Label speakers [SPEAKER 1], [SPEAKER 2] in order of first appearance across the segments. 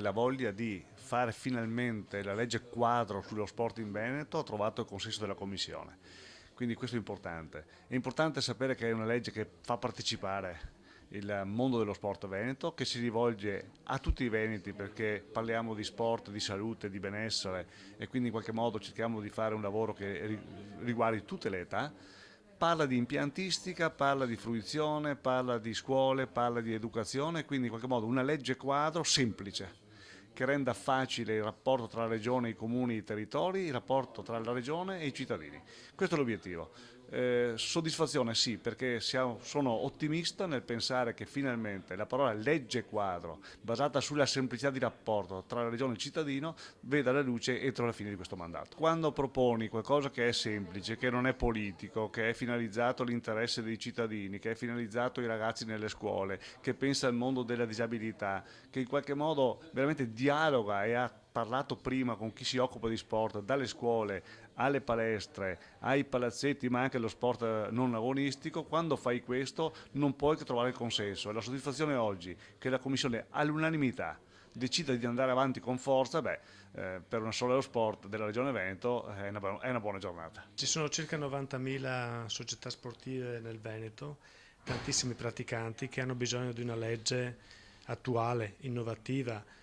[SPEAKER 1] La voglia di fare finalmente la legge quadro sullo sport in Veneto ha trovato il consenso della Commissione. Quindi questo è importante. È importante sapere che è una legge che fa partecipare il mondo dello sport veneto, che si rivolge a tutti i veneti perché parliamo di sport, di salute, di benessere e quindi in qualche modo cerchiamo di fare un lavoro che riguardi tutte le età. Parla di impiantistica, parla di fruizione, parla di scuole, parla di educazione, quindi in qualche modo una legge quadro semplice che renda facile il rapporto tra la regione, i comuni e i territori, il rapporto tra la regione e i cittadini. Questo è l'obiettivo. Soddisfazione sì, perché sono ottimista nel pensare che finalmente la parola legge quadro, basata sulla semplicità di rapporto tra la regione e il cittadino, veda la luce entro la fine di questo mandato. Quando proponi qualcosa che è semplice, che non è politico, che è finalizzato all'interesse dei cittadini, che è finalizzato ai ragazzi nelle scuole, che pensa al mondo della disabilità, che in qualche modo veramente dialoga e ha parlato prima con chi si occupa di sport, dalle scuole alle palestre, ai palazzetti, ma anche allo sport non agonistico, quando fai questo non puoi che trovare il consenso. E la soddisfazione oggi che la Commissione all'unanimità decida di andare avanti con forza, per una sola lo sport della Regione Veneto è una buona giornata.
[SPEAKER 2] Ci sono circa 90.000 società sportive nel Veneto, tantissimi praticanti che hanno bisogno di una legge attuale, innovativa,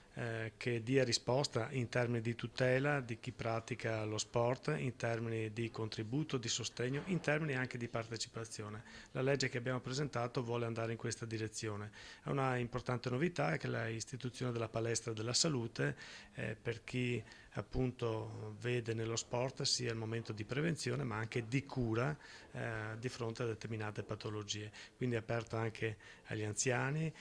[SPEAKER 2] che dia risposta in termini di tutela di chi pratica lo sport, in termini di contributo, di sostegno, in termini anche di partecipazione. La legge che abbiamo presentato vuole andare in questa direzione. È una importante novità è che l'istituzione della palestra della salute, per chi appunto vede nello sport sia il momento di prevenzione ma anche di cura di fronte a determinate patologie, quindi è aperto anche agli anziani,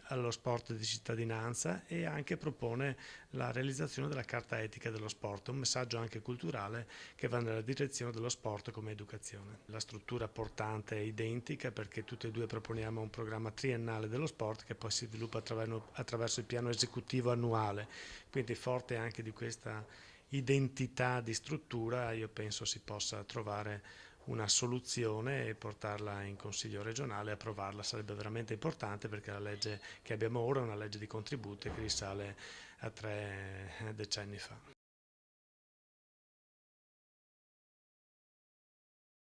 [SPEAKER 2] allo sport di cittadinanza e anche propone la realizzazione della carta etica dello sport, un messaggio anche culturale che va nella direzione dello sport come educazione. La struttura portante è identica perché tutti e due proponiamo un programma triennale dello sport che poi si sviluppa attraverso il piano esecutivo annuale, quindi forte anche di questa identità di struttura io penso si possa trovare una soluzione e portarla in Consiglio regionale e approvarla sarebbe veramente importante perché la legge che abbiamo ora è una legge di contributi che risale a 3 decenni fa.